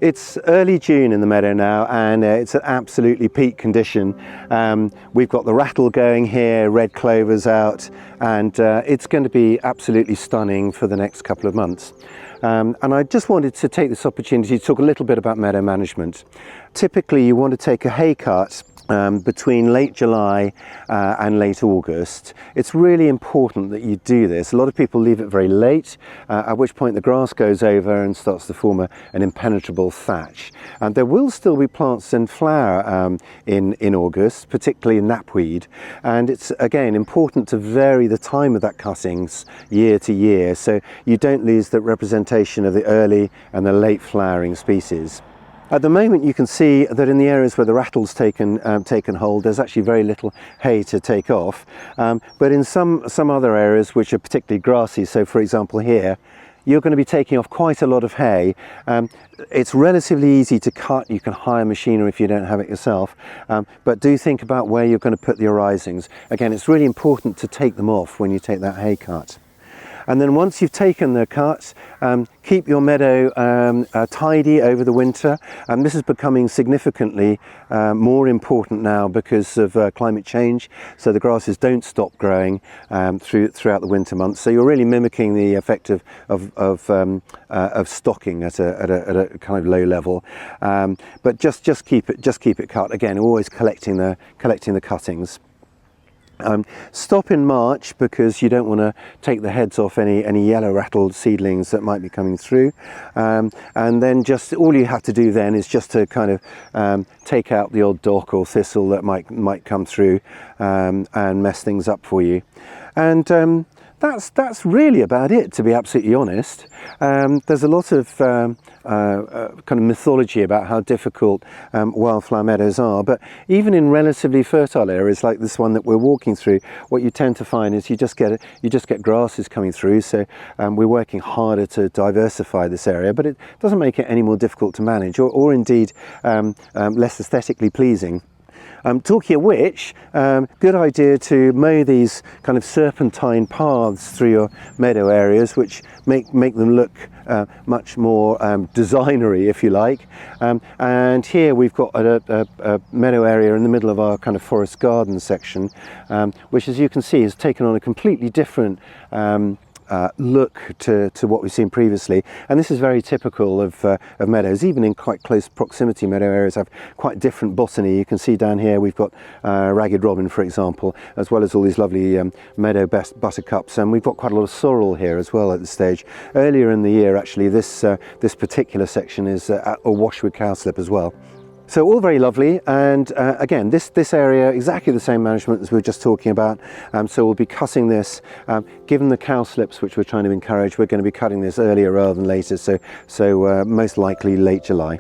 It's early June in the meadow now, and it's an absolutely peak condition. We've got the rattle going here, red clovers out, and it's going to be absolutely stunning for the next couple of months. And I just wanted to take this opportunity to talk a little bit about meadow management. Typically you want to take a hay cut between late July and late August. It's really important that you do this. A lot of people leave it very late, at which point the grass goes over and starts to form an impenetrable thatch. And there will still be plants in flower in August, particularly knapweed. And it's again important to vary the time of that cuttings year to year, so you don't lose the representation of the early and the late flowering species. At the moment you can see that in the areas where the rattle's taken hold, there's actually very little hay to take off, but in some other areas which are particularly grassy, so for example here, you're going to be taking off quite a lot of hay. It's relatively easy to cut. You can hire machinery if you don't have it yourself, but do think about where you're going to put your risings. Again, it's really important to take them off when you take that hay cut. And then once you've taken the cut, keep your meadow tidy over the winter. This is becoming significantly more important now because of climate change. So the grasses don't stop growing throughout the winter months. So you're really mimicking the effect of stocking at a kind of low level. But just keep it cut. Again, always collecting the cuttings. Stop in March because you don't want to take the heads off any yellow rattled seedlings that might be coming through, and then just all you have to do then is just to kind of take out the odd dock or thistle that might come through and mess things up for you. And that's really about it, to be absolutely honest. There's a lot of kind of mythology about how difficult wildflower meadows are, but even in relatively fertile areas like this one that we're walking through, what you tend to find is you just get grasses coming through. So we're working harder to diversify this area, but it doesn't make it any more difficult to manage, or indeed less aesthetically pleasing. Talking of which, good idea to mow these kind of serpentine paths through your meadow areas, which make them look much more designery, if you like. And here we've got a meadow area in the middle of our kind of forest garden section, which, as you can see, has taken on a completely different look to what we've seen previously, and this is very typical of meadows. Even in quite close proximity, meadow areas have quite different botany. You can see down here we've got ragged robin, for example, as well as all these lovely meadow buttercups, and we've got quite a lot of sorrel here as well at this stage. Earlier in the year, actually, this particular section is awash with cowslip as well. So all very lovely, and again, this area, exactly the same management as we were just talking about. So we'll be cutting this, given the cowslips which we're trying to encourage, we're going to be cutting this earlier rather than later, so most likely late July.